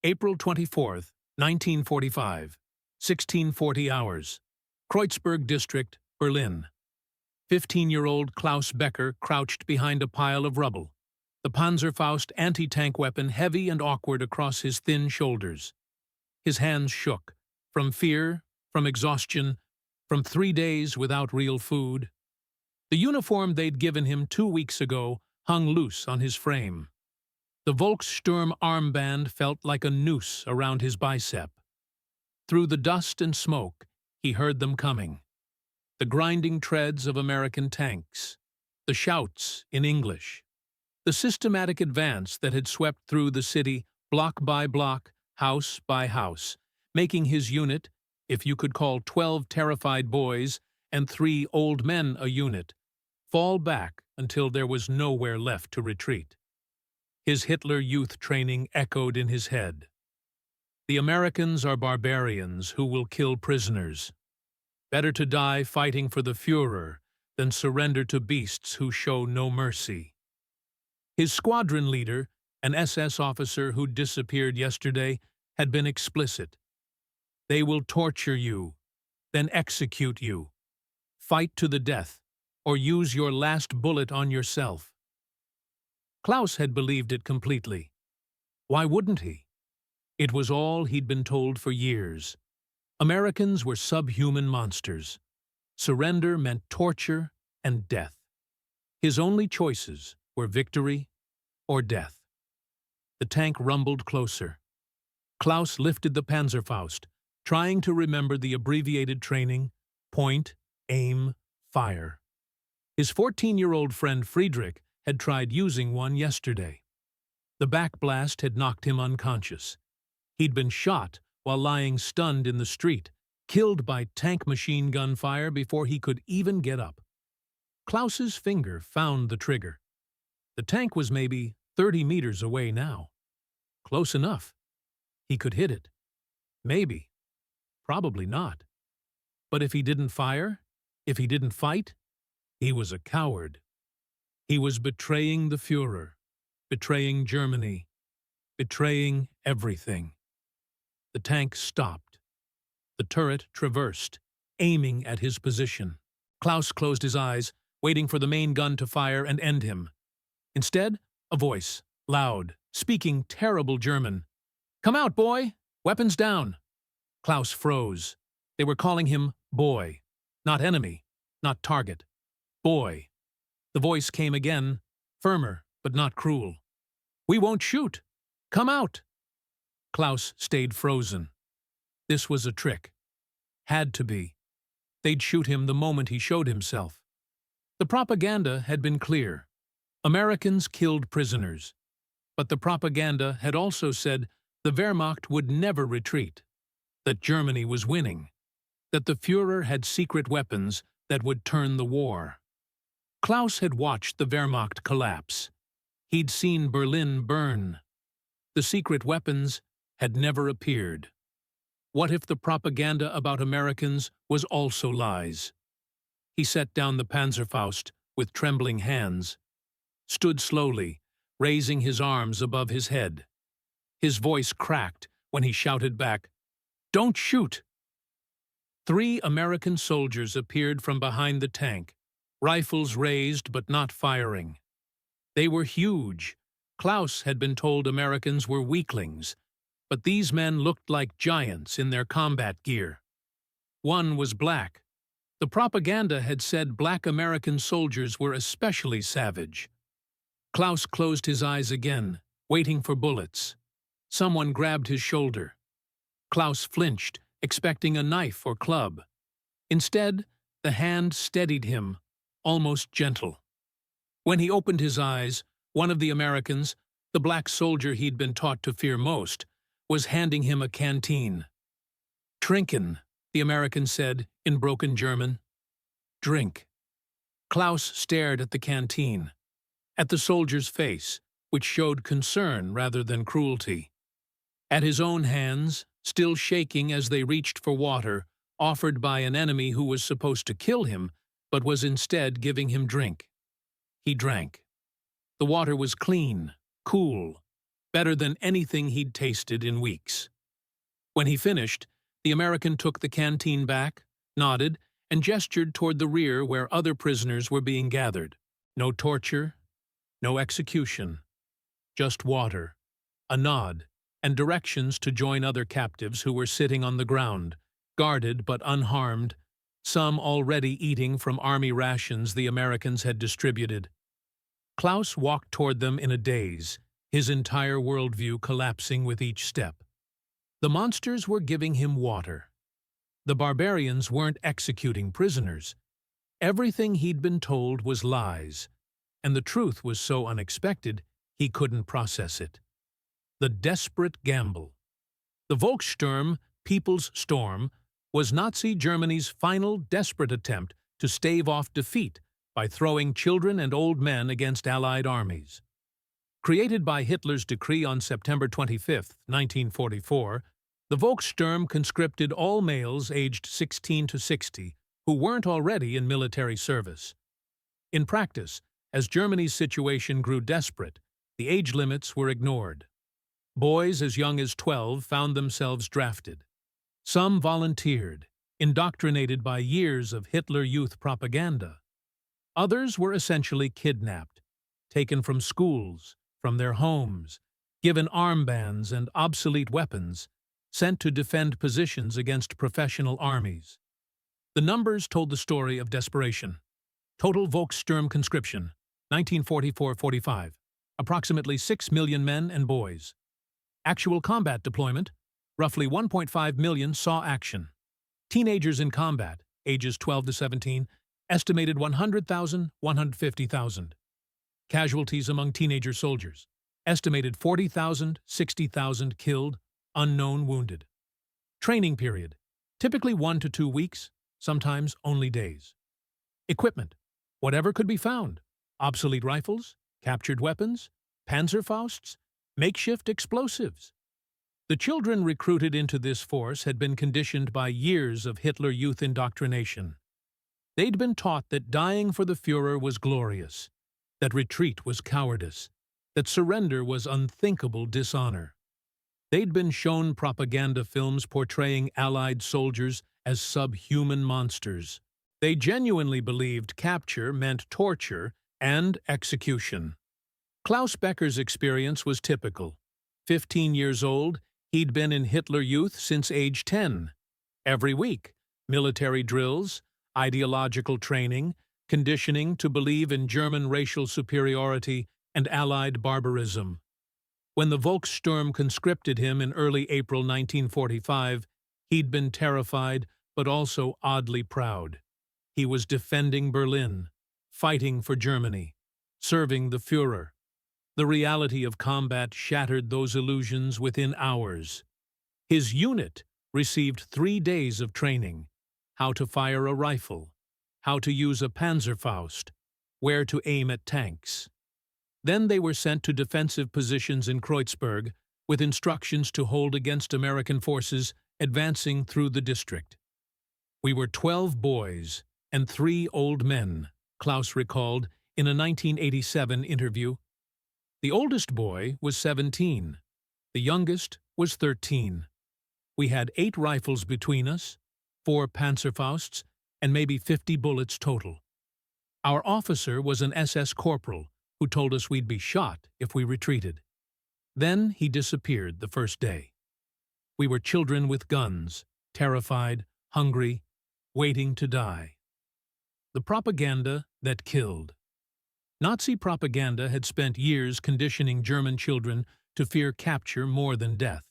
April 24th, 1945, 1640 hours. Kreuzberg District, Berlin. 15-year-old Klaus Becker crouched behind a pile of rubble, the Panzerfaust anti-tank weapon heavy and awkward across his thin shoulders. His hands shook, from fear, from exhaustion, from 3 days without real food. The uniform they'd given him 2 weeks ago hung loose on his frame. The Volkssturm armband felt like a noose around his bicep. Through the dust and smoke, he heard them coming. The grinding treads of American tanks, the shouts in English, the systematic advance that had swept through the city block by block, house by house, making his unit, if you could call 12 terrified boys and 3 old men a unit, fall back until there was nowhere left to retreat. His Hitler Youth training echoed in his head. The Americans are barbarians who will kill prisoners. Better to die fighting for the Führer than surrender to beasts who show no mercy. His squadron leader, an SS officer who disappeared yesterday, had been explicit. They will torture you, then execute you. Fight to the death, or use your last bullet on yourself. Klaus had believed it completely. Why wouldn't he? It was all he'd been told for years. Americans were subhuman monsters. Surrender meant torture and death. His only choices were victory or death. The tank rumbled closer. Klaus lifted the Panzerfaust, trying to remember the abbreviated training: point, aim, fire. His 14-year-old friend Friedrich had tried using one yesterday. The backblast had knocked him unconscious. He'd been shot while lying stunned in the street, killed by tank machine gun fire before he could even get up. Klaus's finger found the trigger. The tank was maybe 30 meters away now. Close enough. He could hit it. Maybe. Probably not. But if he didn't fire, if he didn't fight, he was a coward. He was betraying the Führer, betraying Germany, betraying everything. The tank stopped. The turret traversed, aiming at his position. Klaus closed his eyes, waiting for the main gun to fire and end him. Instead, a voice, loud, speaking terrible German. "Come out, boy! Weapons down!" Klaus froze. They were calling him boy, not enemy, not target. Boy. The voice came again, firmer but not cruel. "We won't shoot! Come out!" Klaus stayed frozen. This was a trick. Had to be. They'd shoot him the moment he showed himself. The propaganda had been clear. Americans killed prisoners. But the propaganda had also said the Wehrmacht would never retreat, that Germany was winning, that the Führer had secret weapons that would turn the war. Klaus had watched the Wehrmacht collapse. He'd seen Berlin burn. The secret weapons had never appeared. What if the propaganda about Americans was also lies? He set down the Panzerfaust with trembling hands, stood slowly, raising his arms above his head. His voice cracked when he shouted back, "Don't shoot!" 3 American soldiers appeared from behind the tank, rifles raised but not firing. They were huge. Klaus had been told Americans were weaklings, but these men looked like giants in their combat gear. One was black. The propaganda had said black American soldiers were especially savage. Klaus closed his eyes again, waiting for bullets. Someone grabbed his shoulder. Klaus flinched, expecting a knife or club. Instead, the hand steadied him, almost gentle. When he opened his eyes, one of the Americans, the black soldier he'd been taught to fear most, was handing him a canteen. "Trinken," the American said in broken German. "Drink." Klaus stared at the canteen, at the soldier's face, which showed concern rather than cruelty, at his own hands, still shaking as they reached for water, offered by an enemy who was supposed to kill him, but was instead giving him drink. He drank. The water was clean, cool, better than anything he'd tasted in weeks. When he finished, the American took the canteen back, nodded, and gestured toward the rear where other prisoners were being gathered. No torture, no execution, just water, a nod, and directions to join other captives who were sitting on the ground, guarded but unharmed, some already eating from army rations the Americans had distributed. Klaus walked toward them in a daze, his entire worldview collapsing with each step. The monsters were giving him water. The barbarians weren't executing prisoners. Everything he'd been told was lies, and the truth was so unexpected he couldn't process it. The desperate gamble. The Volkssturm, People's Storm, was Nazi Germany's final desperate attempt to stave off defeat by throwing children and old men against Allied armies. Created by Hitler's decree on September 25, 1944, the Volkssturm conscripted all males aged 16 to 60 who weren't already in military service. In practice, as Germany's situation grew desperate, the age limits were ignored. Boys as young as 12 found themselves drafted. Some volunteered, indoctrinated by years of Hitler Youth propaganda. Others were essentially kidnapped, taken from schools, from their homes, given armbands and obsolete weapons, sent to defend positions against professional armies. The numbers told the story of desperation. Total Volkssturm conscription, 1944-45, approximately 6 million men and boys. Actual combat deployment, roughly 1.5 million saw action. Teenagers in combat, ages 12 to 17, estimated 100,000, 150,000. Casualties among teenager soldiers, estimated 40,000, 60,000 killed, unknown wounded. Training period, typically 1 to 2 weeks, sometimes only days. Equipment, whatever could be found. Obsolete rifles, captured weapons, Panzerfausts, makeshift explosives. The children recruited into this force had been conditioned by years of Hitler Youth indoctrination. They'd been taught that dying for the Führer was glorious, that retreat was cowardice, that surrender was unthinkable dishonor. They'd been shown propaganda films portraying Allied soldiers as subhuman monsters. They genuinely believed capture meant torture and execution. Klaus Becker's experience was typical. 15 years old, he'd been in Hitler Youth since age 10. Every week, military drills, ideological training, conditioning to believe in German racial superiority and Allied barbarism. When the Volkssturm conscripted him in early April 1945, he'd been terrified but also oddly proud. He was defending Berlin, fighting for Germany, serving the Führer. The reality of combat shattered those illusions within hours. His unit received 3 days of training: how to fire a rifle, how to use a Panzerfaust, where to aim at tanks. Then they were sent to defensive positions in Kreuzberg with instructions to hold against American forces advancing through the district. "We were 12 boys and 3 old men," Klaus recalled in a 1987 interview. The oldest boy was 17. The youngest was 13. We had 8 rifles between us, 4 Panzerfausts, and maybe 50 bullets total. Our officer was an SS corporal who told us we'd be shot if we retreated. Then he disappeared the first day. We were children with guns, terrified, hungry, waiting to die. The propaganda that killed. Nazi propaganda had spent years conditioning German children to fear capture more than death.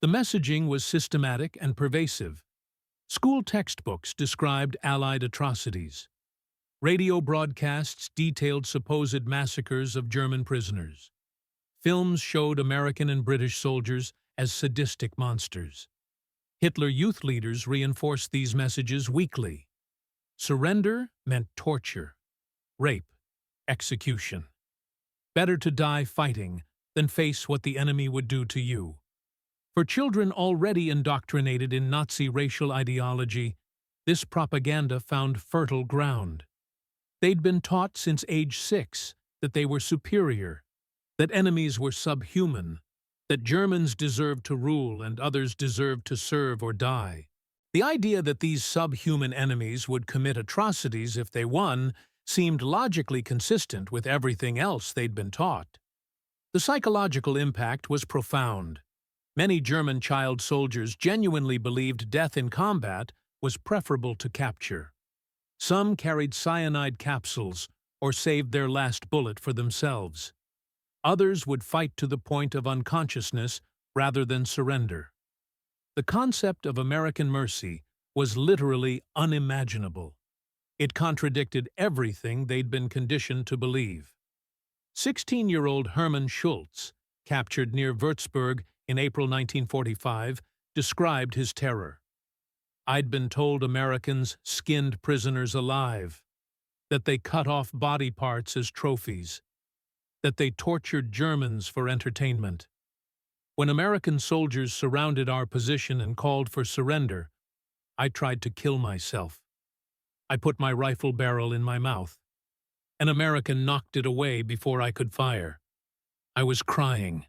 The messaging was systematic and pervasive. School textbooks described Allied atrocities. Radio broadcasts detailed supposed massacres of German prisoners. Films showed American and British soldiers as sadistic monsters. Hitler Youth leaders reinforced these messages weekly. Surrender meant torture, rape, execution. Better to die fighting than face what the enemy would do to you. For children already indoctrinated in Nazi racial ideology, this propaganda found fertile ground. They'd been taught since age 6 that they were superior, that enemies were subhuman, that Germans deserved to rule and others deserved to serve or die. The idea that these subhuman enemies would commit atrocities if they won seemed logically consistent with everything else they'd been taught. The psychological impact was profound. Many German child soldiers genuinely believed death in combat was preferable to capture. Some carried cyanide capsules or saved their last bullet for themselves. Others would fight to the point of unconsciousness rather than surrender. The concept of American mercy was literally unimaginable. It contradicted everything they'd been conditioned to believe. 16-year-old Hermann Schultz, captured near Würzburg in April 1945, described his terror. "I'd been told Americans skinned prisoners alive, that they cut off body parts as trophies, that they tortured Germans for entertainment. When American soldiers surrounded our position and called for surrender, I tried to kill myself. I put my rifle barrel in my mouth. An American knocked it away before I could fire. I was crying,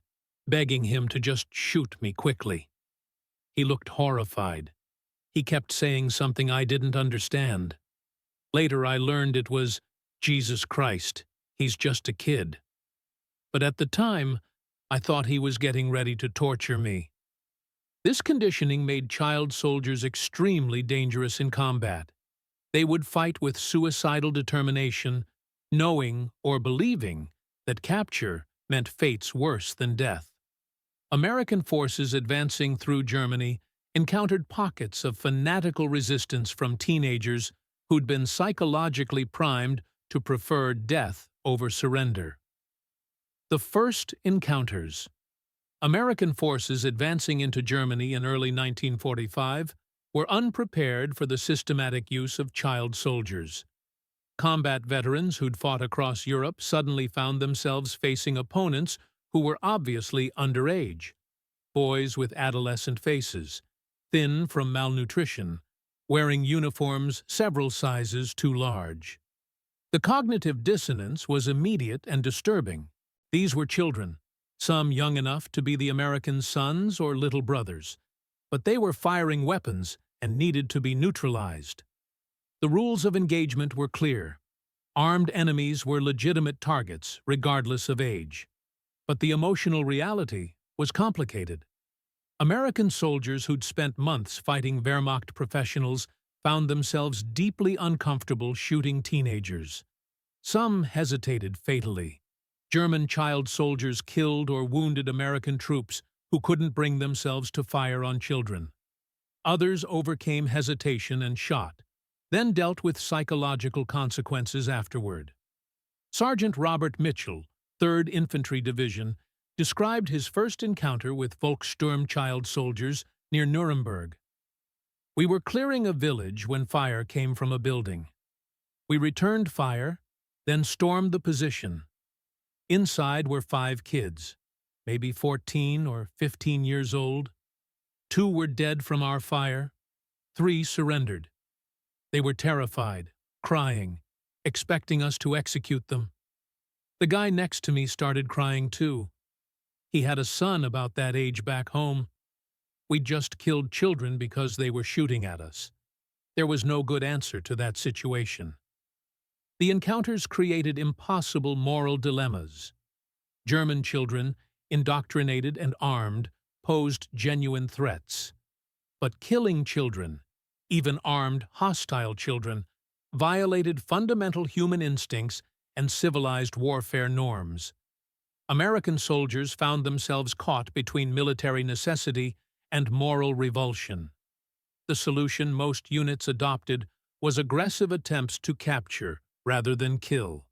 begging him to just shoot me quickly. He looked horrified. He kept saying something I didn't understand. Later I learned it was, 'Jesus Christ, he's just a kid.' But at the time, I thought he was getting ready to torture me." This conditioning made child soldiers extremely dangerous in combat. They would fight with suicidal determination, knowing or believing that capture meant fates worse than death. American forces advancing through Germany encountered pockets of fanatical resistance from teenagers who'd been psychologically primed to prefer death over surrender. The first encounters. American forces advancing into Germany in early 1945 were unprepared for the systematic use of child soldiers. Combat veterans who'd fought across Europe suddenly found themselves facing opponents who were obviously underage. Boys with adolescent faces, thin from malnutrition, wearing uniforms several sizes too large. The cognitive dissonance was immediate and disturbing. These were children, some young enough to be the American sons or little brothers, but they were firing weapons and needed to be neutralized. The rules of engagement were clear. Armed enemies were legitimate targets, regardless of age. But the emotional reality was complicated. American soldiers who'd spent months fighting Wehrmacht professionals found themselves deeply uncomfortable shooting teenagers. Some hesitated fatally. German child soldiers killed or wounded American troops who couldn't bring themselves to fire on children. Others overcame hesitation and shot, then dealt with psychological consequences afterward. Sergeant Robert Mitchell, 3rd Infantry Division, described his first encounter with Volkssturm child soldiers near Nuremberg. "We were clearing a village when fire came from a building. We returned fire, then stormed the position. Inside were 5 kids, maybe 14 or 15 years old. 2 were dead from our fire. 3 surrendered. They were terrified, crying, expecting us to execute them. The guy next to me started crying too. He had a son about that age back home. We'd just killed children because they were shooting at us. There was no good answer to that situation." The encounters created impossible moral dilemmas. German children, indoctrinated and armed, posed genuine threats. But killing children, even armed, hostile children, violated fundamental human instincts and civilized warfare norms. American soldiers found themselves caught between military necessity and moral revulsion. The solution most units adopted was aggressive attempts to capture rather than kill.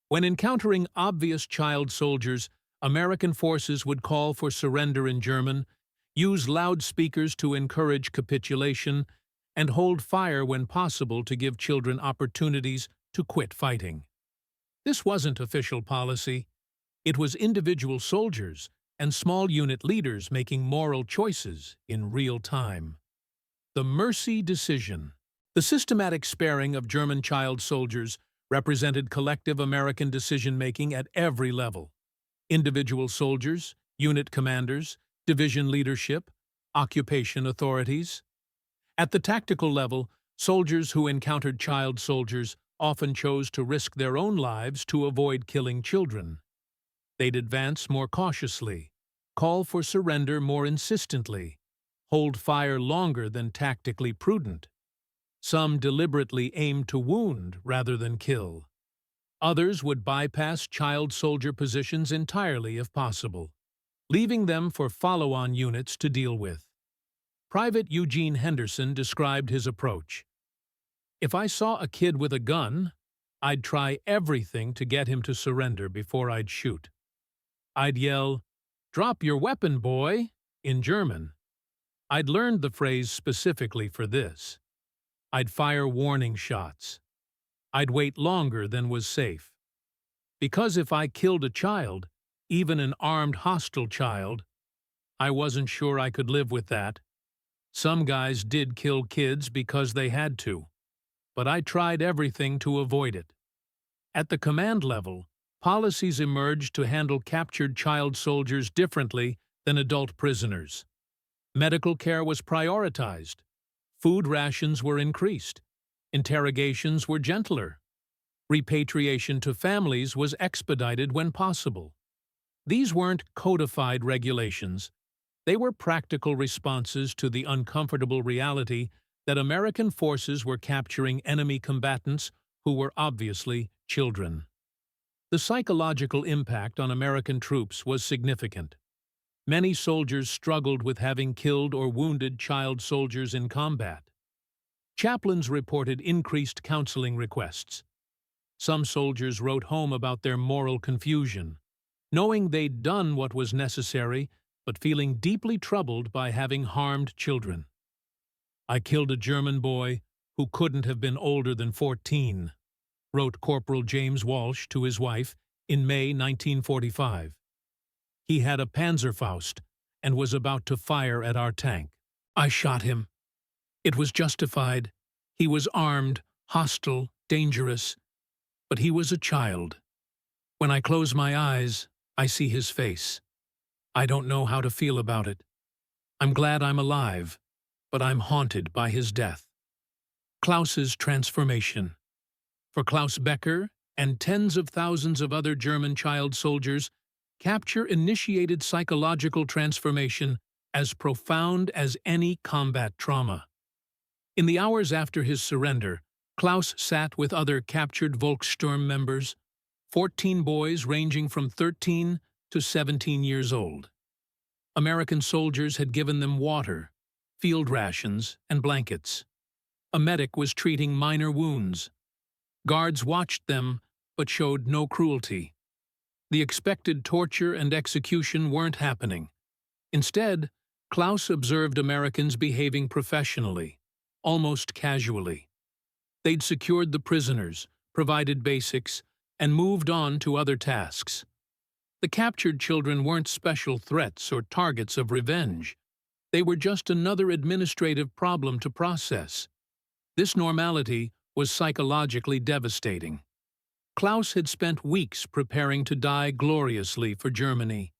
When encountering obvious child soldiers, American forces would call for surrender in German, use loudspeakers to encourage capitulation, and hold fire when possible to give children opportunities to quit fighting. This wasn't official policy. It was individual soldiers and small unit leaders making moral choices in real time. The mercy decision. The systematic sparing of German child soldiers represented collective American decision-making at every level. individual soldiers, unit commanders, division leadership, occupation authorities. At the tactical level, soldiers who encountered child soldiers often chose to risk their own lives to avoid killing children. They'd advance more cautiously, call for surrender more insistently, hold fire longer than tactically prudent. Some deliberately aimed to wound rather than kill. Others would bypass child soldier positions entirely if possible, leaving them for follow-on units to deal with. Private Eugene Henderson described his approach. "If I saw a kid with a gun, I'd try everything to get him to surrender before I'd shoot. I'd yell, 'Drop your weapon, boy,' in German. I'd learned the phrase specifically for this. I'd fire warning shots. I'd wait longer than was safe. Because if I killed a child, even an armed hostile child, I wasn't sure I could live with that. Some guys did kill kids because they had to, but I tried everything to avoid it." At the command level, policies emerged to handle captured child soldiers differently than adult prisoners. Medical care was prioritized. Food rations were increased. Interrogations were gentler. Repatriation to families was expedited when possible. These weren't codified regulations. They were practical responses to the uncomfortable reality that American forces were capturing enemy combatants who were obviously children. The psychological impact on American troops was significant. Many soldiers struggled with having killed or wounded child soldiers in combat. Chaplains reported increased counseling requests. Some soldiers wrote home about their moral confusion, knowing they'd done what was necessary but feeling deeply troubled by having harmed children. "I killed a German boy who couldn't have been older than 14, wrote Corporal James Walsh to his wife in May 1945. "He had a Panzerfaust and was about to fire at our tank. I shot him. It was justified. He was armed, hostile, dangerous, but he was a child. When I close my eyes, I see his face. I don't know how to feel about it. I'm glad I'm alive, but I'm haunted by his death." Klaus's transformation. For Klaus Becker and tens of thousands of other German child soldiers, capture initiated psychological transformation as profound as any combat trauma. In the hours after his surrender, Klaus sat with other captured Volkssturm members, 14 boys ranging from 13 to 17 years old. American soldiers had given them water, field rations, and blankets. A medic was treating minor wounds. Guards watched them, but showed no cruelty. The expected torture and execution weren't happening. Instead, Klaus observed Americans behaving professionally, almost casually. They'd secured the prisoners, provided basics, and moved on to other tasks. The captured children weren't special threats or targets of revenge. They were just another administrative problem to process. This normality was psychologically devastating. Klaus had spent weeks preparing to die gloriously for Germany.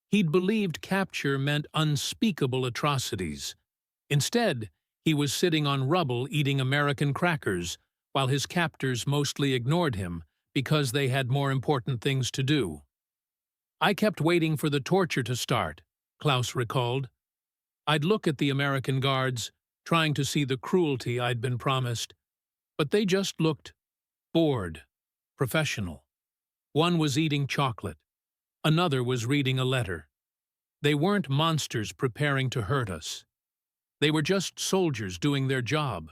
He'd believed capture meant unspeakable atrocities. Instead, he was sitting on rubble eating American crackers, while his captors mostly ignored him because they had more important things to do. "I kept waiting for the torture to start," Klaus recalled. "I'd look at the American guards, trying to see the cruelty I'd been promised, but they just looked bored, professional. One was eating chocolate. Another was reading a letter. They weren't monsters preparing to hurt us. They were just soldiers doing their job,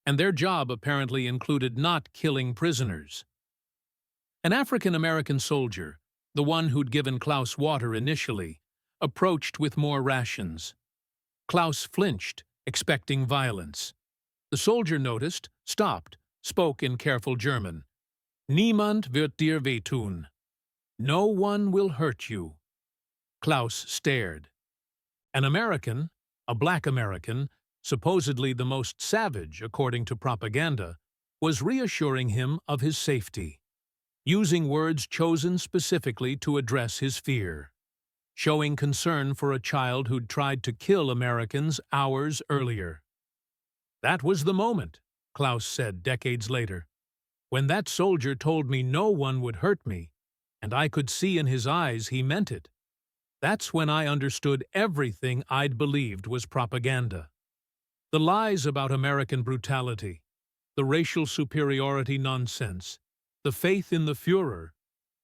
and their job apparently included not killing prisoners." An African-American soldier, the one who'd given Klaus water initially, approached with more rations. Klaus flinched, expecting violence. The soldier noticed, stopped, spoke in careful German. "Niemand wird dir wehtun. No one will hurt you." Klaus stared. An American, a black American, supposedly the most savage according to propaganda, was reassuring him of his safety. using words chosen specifically to address his fear, showing concern for a child who'd tried to kill Americans hours earlier. "That was the moment," Klaus said decades later, "when that soldier told me no one would hurt me, and I could see in his eyes he meant it. That's when I understood everything I'd believed was propaganda. The lies about American brutality, the racial superiority nonsense, the faith in the Führer,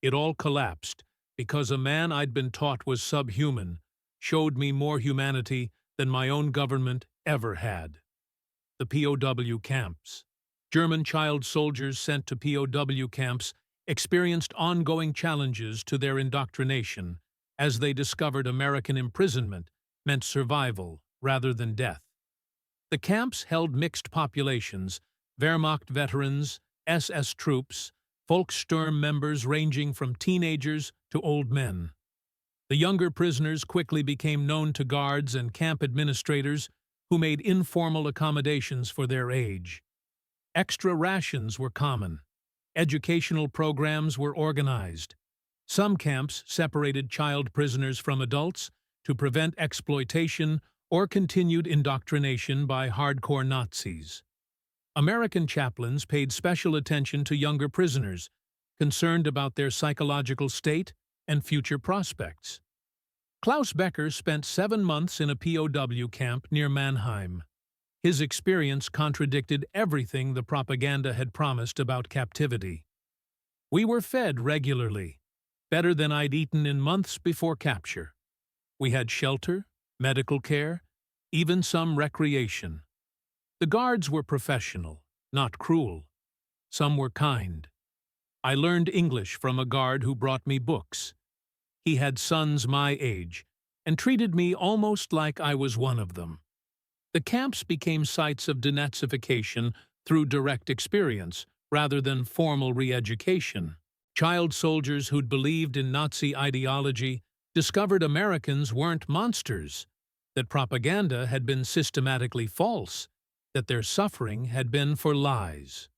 it all collapsed because a man I'd been taught was subhuman showed me more humanity than my own government ever had." The POW camps. German child soldiers sent to POW camps experienced ongoing challenges to their indoctrination as they discovered American imprisonment meant survival rather than death. The camps held mixed populations, Wehrmacht veterans, SS troops, Volkssturm members ranging from teenagers to old men. The younger prisoners quickly became known to guards and camp administrators who made informal accommodations for their age. Extra rations were common. Educational programs were organized. Some camps separated child prisoners from adults to prevent exploitation or continued indoctrination by hardcore Nazis. American chaplains paid special attention to younger prisoners, concerned about their psychological state and future prospects. Klaus Becker spent 7 months in a POW camp near Mannheim. His experience contradicted everything the propaganda had promised about captivity. "We were fed regularly, better than I'd eaten in months before capture. We had shelter, medical care, even some recreation. The guards were professional, not cruel. Some were kind. I learned English from a guard who brought me books. He had sons my age and treated me almost like I was one of them." The camps became sites of denazification through direct experience rather than formal re-education. Child soldiers who'd believed in Nazi ideology discovered Americans weren't monsters, that propaganda had been systematically false, that their suffering had been for lies.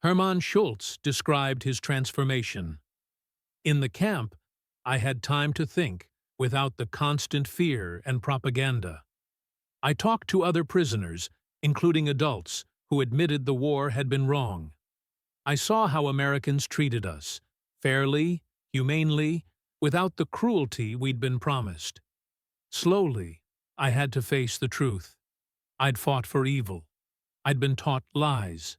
Hermann Schultz described his transformation. "In the camp, I had time to think without the constant fear and propaganda. I talked to other prisoners, including adults, who admitted the war had been wrong. I saw how Americans treated us, fairly, humanely, without the cruelty we'd been promised. Slowly, I had to face the truth. I'd fought for evil. I'd been taught lies.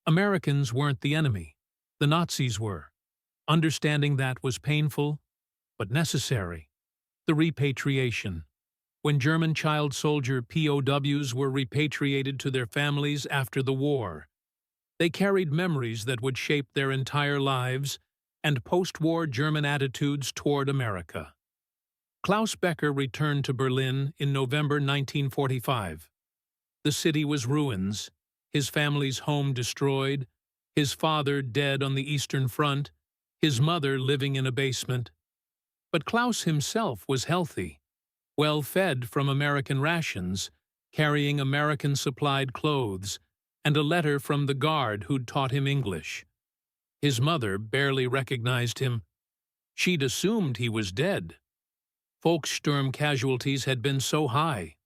Americans weren't the enemy. The Nazis were. Understanding that was painful, but necessary." The repatriation. When German child soldier POWs were repatriated to their families after the war, they carried memories that would shape their entire lives and post-war German attitudes toward America. Klaus Becker returned to Berlin in November 1945. The city was ruins, his family's home destroyed, his father dead on the Eastern Front, his mother living in a basement. But Klaus himself was healthy, well-fed from American rations, carrying American-supplied clothes, and a letter from the guard who'd taught him English. His mother barely recognized him. She'd assumed he was dead. Volkssturm casualties had been so high.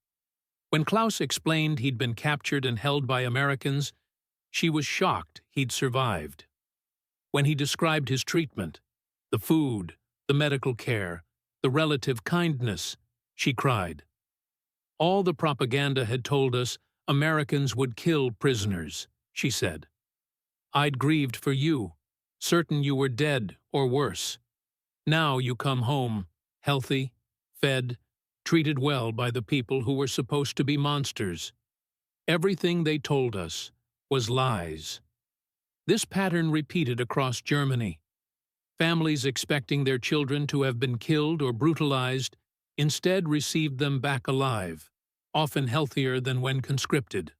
When Klaus explained he'd been captured and held by Americans, she was shocked he'd survived. When he described his treatment, the food, the medical care, the relative kindness, she cried. "All the propaganda had told us Americans would kill prisoners," she said. "I'd grieved for you, certain you were dead or worse. Now you come home, healthy, fed, treated well by the people who were supposed to be monsters. Everything they told us was lies." This pattern repeated across Germany. Families expecting their children to have been killed or brutalized instead received them back alive, often healthier than when conscripted.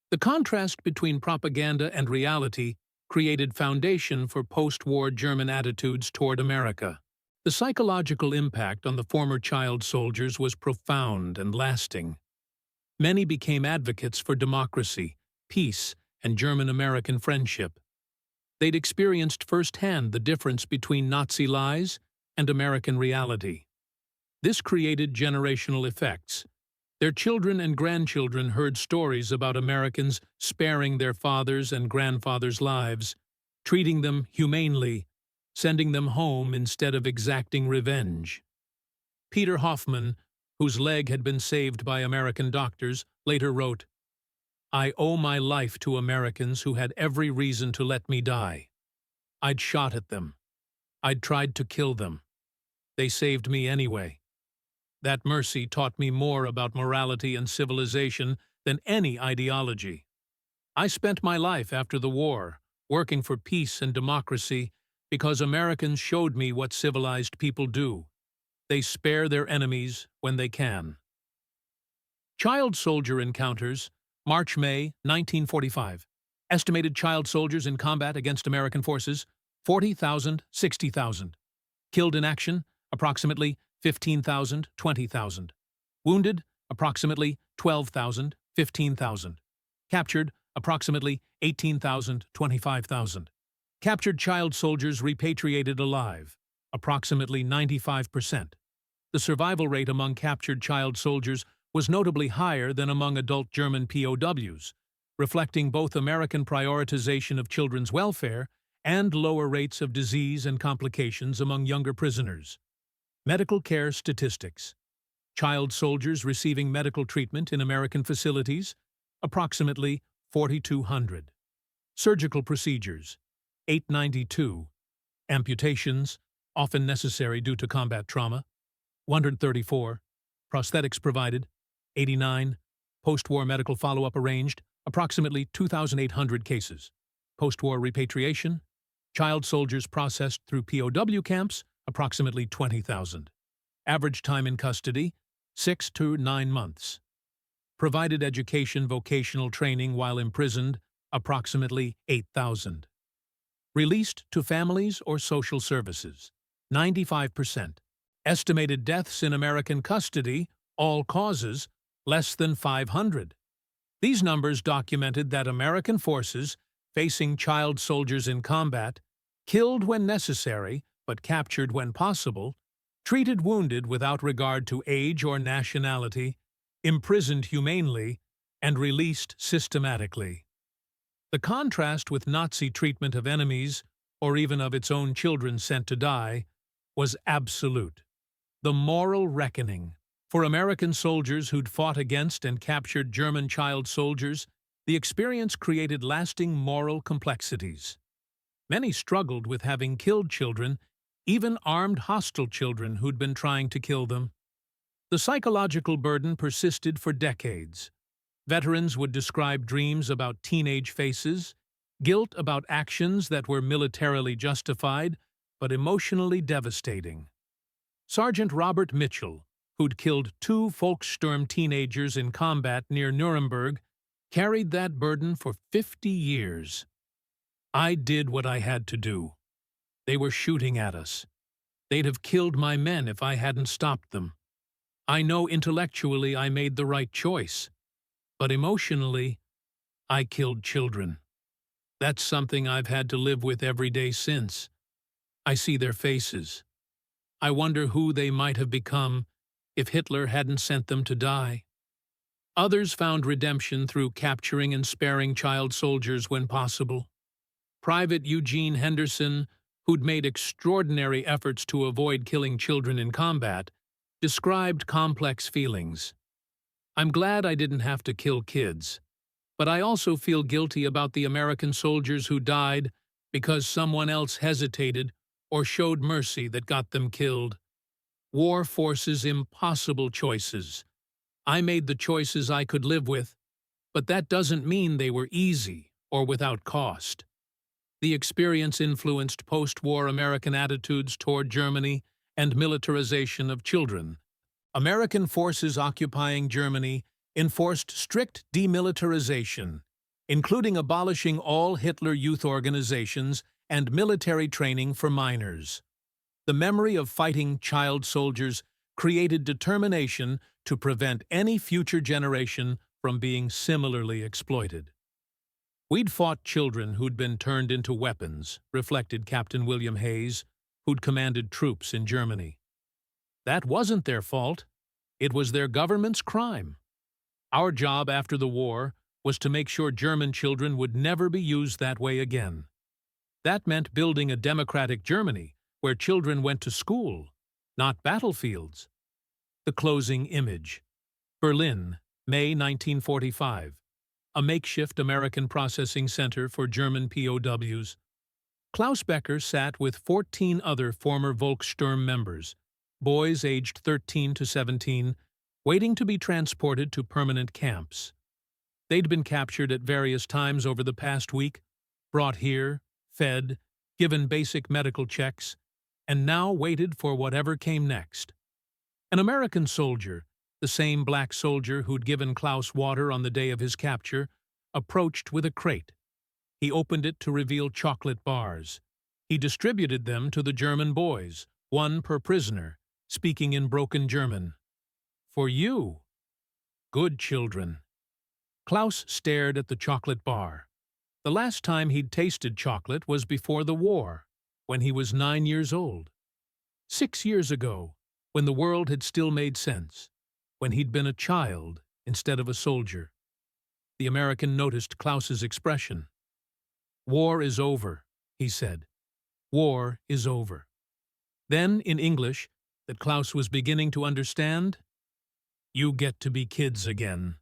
The contrast between propaganda and reality created foundation for post-war German attitudes toward America. The psychological impact on the former child soldiers was profound and lasting. Many became advocates for democracy, peace, and German-American friendship. They'd experienced firsthand the difference between Nazi lies and American reality. This created generational effects. Their children and grandchildren heard stories about Americans sparing their fathers' and grandfathers' lives, treating them humanely, sending them home instead of exacting revenge. Peter Hoffman, whose leg had been saved by American doctors, later wrote, "I owe my life to Americans who had every reason to let me die. I'd shot at them. I'd tried to kill them. They saved me anyway. That mercy taught me more about morality and civilization than any ideology. I spent my life after the war working for peace and democracy because Americans showed me what civilized people do. They spare their enemies when they can." Child soldier encounters, March-May 1945. Estimated child soldiers in combat against American forces, 40,000, 60,000. Killed in action, approximately 15,000, 20,000. Wounded, approximately 12,000, 15,000. Captured, approximately 18,000, 25,000. Captured child soldiers repatriated alive, approximately 95%. The survival rate among captured child soldiers was notably higher than among adult German POWs, reflecting both American prioritization of children's welfare and lower rates of disease and complications among younger prisoners. Medical care statistics. Child soldiers receiving medical treatment in American facilities, approximately 4,200. Surgical procedures, 892. Amputations, often necessary due to combat trauma, 134. Prosthetics provided, 89. Post-war medical follow-up arranged, approximately 2,800 cases. Post-war repatriation, child soldiers processed through POW camps, approximately 20,000. Average time in custody, 6 to 9 months. Provided education vocational training while imprisoned, approximately 8,000. Released to families or social services, 95%. Estimated deaths in American custody, all causes, less than 500. These numbers documented that American forces, facing child soldiers in combat, killed when necessary but captured when possible, treated wounded without regard to age or nationality, imprisoned humanely, and released systematically. The contrast with Nazi treatment of enemies, or even of its own children sent to die, was absolute. The moral reckoning. For American soldiers who'd fought against and captured German child soldiers, the experience created lasting moral complexities. Many struggled with having killed children, even armed hostile children who'd been trying to kill them. The psychological burden persisted for decades. Veterans would describe dreams about teenage faces, guilt about actions that were militarily justified but emotionally devastating. Sergeant Robert Mitchell, who'd killed 2 Volkssturm teenagers in combat near Nuremberg, carried that burden for 50 years. "I did what I had to do. They were shooting at us. They'd have killed my men if I hadn't stopped them. I know intellectually I made the right choice, but emotionally, I killed children. That's something I've had to live with every day since. I see their faces. I wonder who they might have become if Hitler hadn't sent them to die." Others found redemption through capturing and sparing child soldiers when possible. Private Eugene Henderson, who'd made extraordinary efforts to avoid killing children in combat, described complex feelings. "I'm glad I didn't have to kill kids, but I also feel guilty about the American soldiers who died because someone else hesitated or showed mercy that got them killed. War forces impossible choices. I made the choices I could live with, but that doesn't mean they were easy or without cost." The experience influenced post-war American attitudes toward Germany and militarization of children. American forces occupying Germany enforced strict demilitarization, including abolishing all Hitler Youth organizations and military training for minors. The memory of fighting child soldiers created determination to prevent any future generation from being similarly exploited. "We'd fought children who'd been turned into weapons," reflected Captain William Hayes, who'd commanded troops in Germany. "That wasn't their fault. It was their government's crime. Our job after the war was to make sure German children would never be used that way again. That meant building a democratic Germany where children went to school, not battlefields." The closing image. Berlin, May 1945. A makeshift American processing center for German POWs. Klaus Becker sat with 14 other former Volkssturm members, boys aged 13 to 17, waiting to be transported to permanent camps. They'd been captured at various times over the past week, brought here, fed, given basic medical checks, and now waited for whatever came next. An American soldier, the same black soldier who'd given Klaus water on the day of his capture, approached with a crate. He opened it to reveal chocolate bars. He distributed them to the German boys, one per prisoner, speaking in broken German. "For you. Good children." Klaus stared at the chocolate bar. The last time he'd tasted chocolate was before the war, when he was 9 years old. 6 years ago, when the world had still made sense, when he'd been a child instead of a soldier. The American noticed Klaus's expression. "War is over," he said. "War is over." Then, in English, that Klaus was beginning to understand, "You get to be kids again."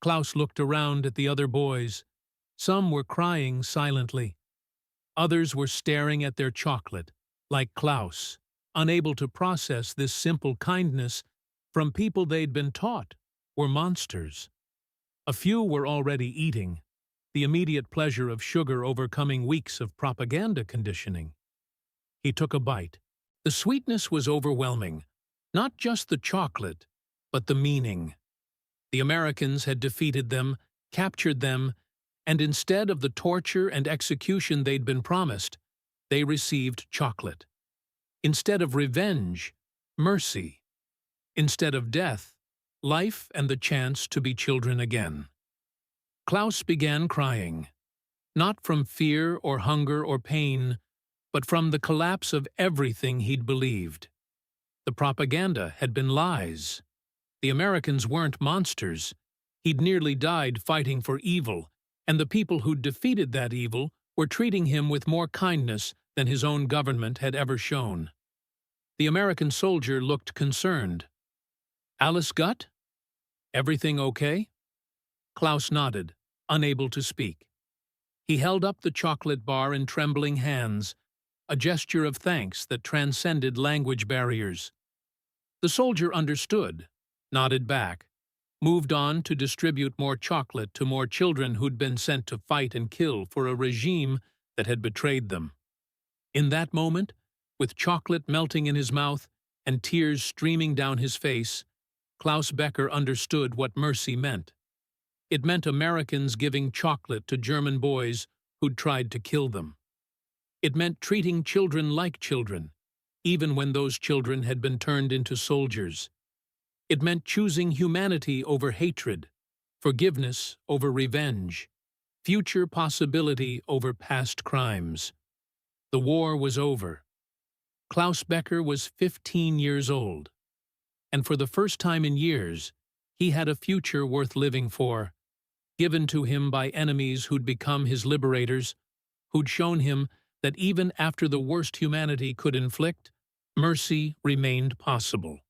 Klaus looked around at the other boys. Some were crying silently. Others were staring at their chocolate, like Klaus, unable to process this simple kindness from people they'd been taught were monsters. A few were already eating, the immediate pleasure of sugar overcoming weeks of propaganda conditioning. He took a bite. The sweetness was overwhelming, not just the chocolate, but the meaning. The Americans had defeated them, captured them, and instead of the torture and execution they'd been promised, they received chocolate. Instead of revenge, mercy. Instead of death, life and the chance to be children again. Klaus began crying, not from fear or hunger or pain, but from the collapse of everything he'd believed. The propaganda had been lies. The Americans weren't monsters. He'd nearly died fighting for evil, and the people who'd defeated that evil were treating him with more kindness than his own government had ever shown. The American soldier looked concerned. "Alice Gutt? Everything okay?" Klaus nodded, unable to speak. He held up the chocolate bar in trembling hands, a gesture of thanks that transcended language barriers. The soldier understood, nodded back, moved on to distribute more chocolate to more children who'd been sent to fight and kill for a regime that had betrayed them. In that moment, with chocolate melting in his mouth and tears streaming down his face, Klaus Becker understood what mercy meant. It meant Americans giving chocolate to German boys who'd tried to kill them. It meant treating children like children, even when those children had been turned into soldiers. It meant choosing humanity over hatred, forgiveness over revenge, future possibility over past crimes. The war was over. Klaus Becker was 15 years old, and for the first time in years, he had a future worth living for, given to him by enemies who'd become his liberators, who'd shown him that even after the worst humanity could inflict, mercy remained possible.